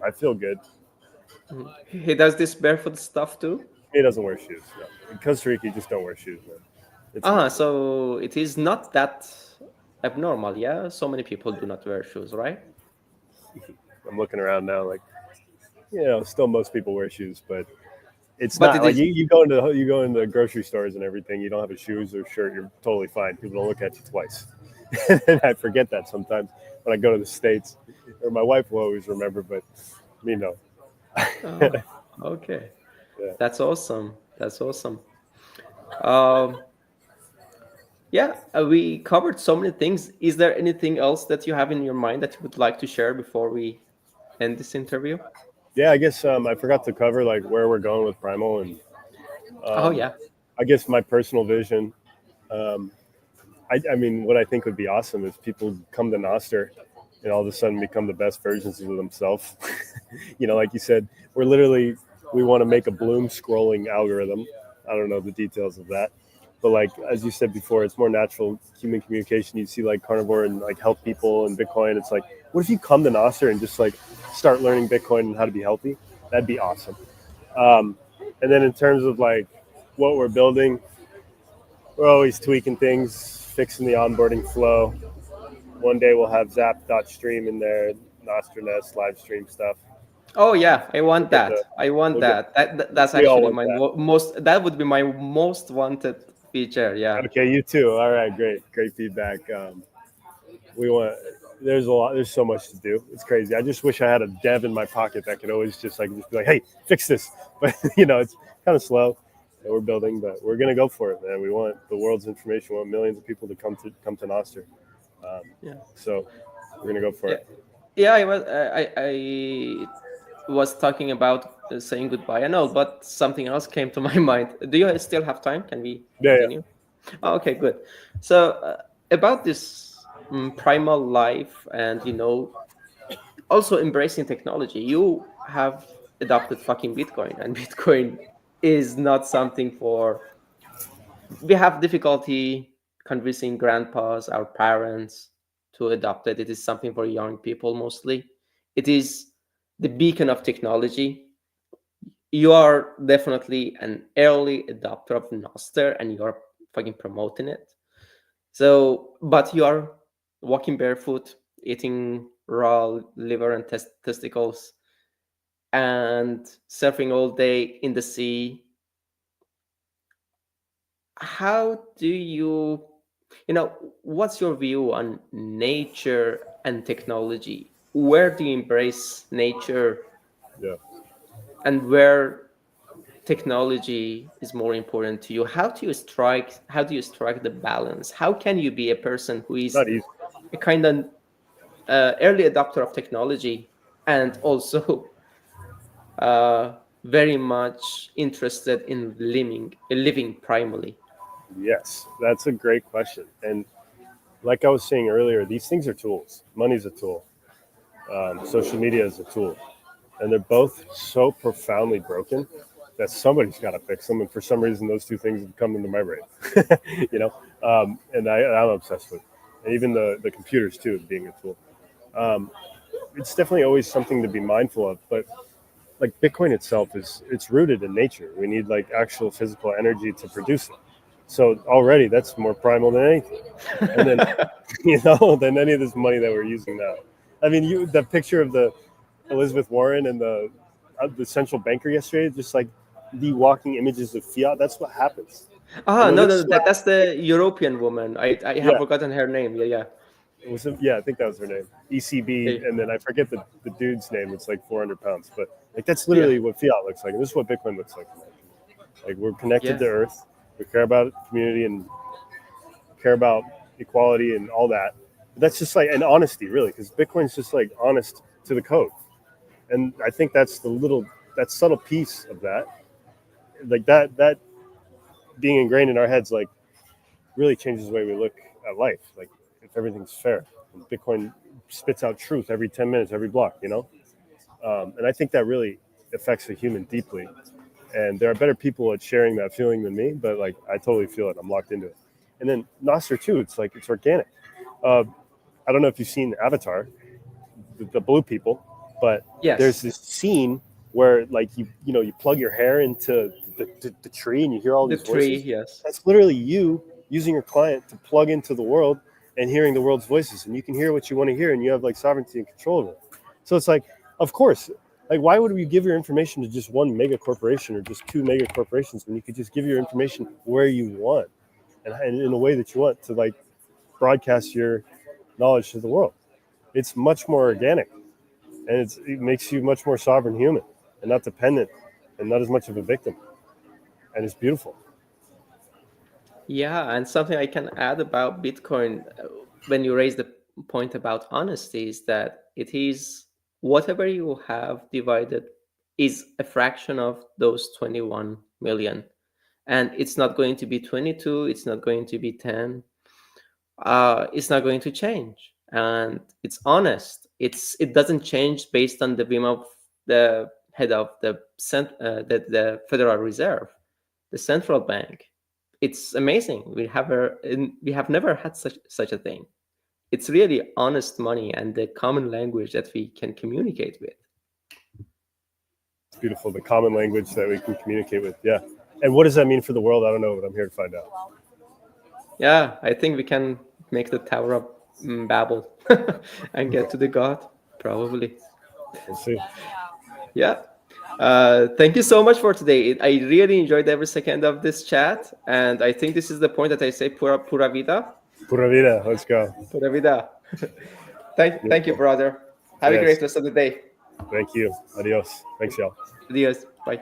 I feel good. Mhm. He does this barefoot stuff too. He doesn't wear shoes. No. In Costa Rica, you just don't wear shoes, man. It's normal. So it is not that abnormal. Yeah, so many people do not wear shoes, right? I'm looking around now, like, still most people wear shoes, but it's But not it like is. you go into grocery stores and everything. You don't have a shoes or shirt, you're totally fine. People don't look at you twice, and I forget that sometimes when I go to the States, or my wife will always remember, but me no. Oh, okay. Yeah. That's awesome. That's awesome. Um, Yeah, we covered so many things. Is there anything else that you have in your mind that you would like to share before we end this interview? Yeah, I guess I forgot to cover like where we're going with Primal, and Oh um, yeah. I guess my personal vision. Um, I mean, what I think would be awesome is people come to Nostr and all of a sudden become the best versions of themselves. Like you said, we want to make a bloom scrolling algorithm. I don't know the details of that, but like as you said before, it's more natural human communication. You see like carnivore and like health people and Bitcoin. It's like, what if you come to Nostr and just like start learning Bitcoin and how to be healthy? That'd be awesome. Um, and then in terms of like what we're building, we're always tweaking things, fixing the onboarding flow. One day we'll have Zap.stream in there, Nostr live stream stuff. Oh yeah, I We'll want get the that. I want we'll get that. That's we all actually want my that. most. That would be my most wanted feature. Yeah. Okay, you too. All right, great feedback. We want. There's a lot. There's so much to do. It's crazy. I just wish I had a dev in my pocket that could always just be like, hey, fix this. But it's kind of slow. That we're building, but we're gonna go for it, man. We want the world's information. We want millions of people to come to Nostr. Um, Yeah. so we're gonna go for Yeah. it. Yeah. I was talking about saying goodbye and all, but something else came to my mind. Do you still have time? Can we Yeah, yeah. continue? Oh, okay, good. So about this primal life, and also embracing technology. You have adopted fucking Bitcoin, and Bitcoin is not something for. We have difficulty convincing grandpas, our parents, to adopt it. It is something for young people mostly. It is the beacon of technology. You are definitely an early adopter of Nostr, and you're fucking promoting it. So, but you are walking barefoot, eating raw liver and testicles, and surfing all day in the sea. How do what's your view on nature and technology? Where do you embrace nature, Yeah. and where technology is more important to you? How do you strike the balance? How can you be a person who It's is not easy. a kind of early adopter of technology, and also very much interested in living primally? Yes, that's a great question. And like I was saying earlier, these things are tools. Money's a tool. Social media is a tool, and they're both so profoundly broken that somebody's got to fix them. And for some reason, those two things have come into my brain. you know, and I'm obsessed with, and even the computers too, being a tool. Um, it's definitely always something to be mindful of. But like Bitcoin itself it's rooted in nature. We need like actual physical energy to produce it. So already that's more primal than anything. And then than any of this money that we're using now. I mean, the picture of the Elizabeth Warren and the central banker yesterday, just like the walking images of fiat. That's what happens. Ah, no, no, This no, that's the European woman. I have yeah, forgotten her name. Yeah, yeah. yeah, I think that was her name. ECB, Yeah, and then I forget the dude's name. It's like 400 pounds, but like that's yeah, literally what fiat looks like. And this is what Bitcoin looks like. Like we're connected yeah, to Earth. We care about community and care about equality and all that. But that's just like an honesty, really, because Bitcoin's just like honest to the code. And I think that's that subtle piece of that, like that being ingrained in our heads, like really changes the way we look at life. Like if everything's fair, and Bitcoin spits out truth every 10 minutes, every block. And I think that really affects the human deeply. And there are better people at sharing that feeling than me, but like I totally feel it. I'm locked into it. And then Nostr too. It's like it's organic. Uh, I don't know if you've seen Avatar, the blue people, but there's yes. this scene where like you plug your hair into the tree and you hear all The these tree, voices. yes. That's literally you using your client to plug into the world and hearing the world's voices, and you can hear what you want to hear, and you have like sovereignty and control of it. So it's like, of course, like why would we give your information to just one mega corporation or just two mega corporations when you could just give your information where you want and in a way that you want to like broadcast your knowledge to the world? It's much more organic, and it makes you much more sovereign human and not dependent and not as much of a victim, and it's beautiful. Yeah, and something I can add about Bitcoin, when you raise the point about honesty, is that it is whatever you have divided is a fraction of those 21 million. And it's not going to be 22, it's not going to be 10, it's not going to change. And it's honest. It doesn't change based on the whim of the head of the Federal Reserve, the central bank. It's amazing. We have never had such a thing. It's really honest money and the common language that we can communicate with. It's beautiful, the common language that we can communicate with. Yeah. And what does that mean for the world? I don't know, but I'm here to find out. Yeah, I think we can make the Tower of Babel and get to the God, probably. We'll see. Yeah. Thank you so much for today. I really enjoyed every second of this chat, and I think this is the point that I say pura vida. Pura vida. Let's go. Pura vida. Thank you, Beautiful. brother. Have a Yes. great rest of the day. Thank you. Adios. Thanks, y'all. Adios. Bye.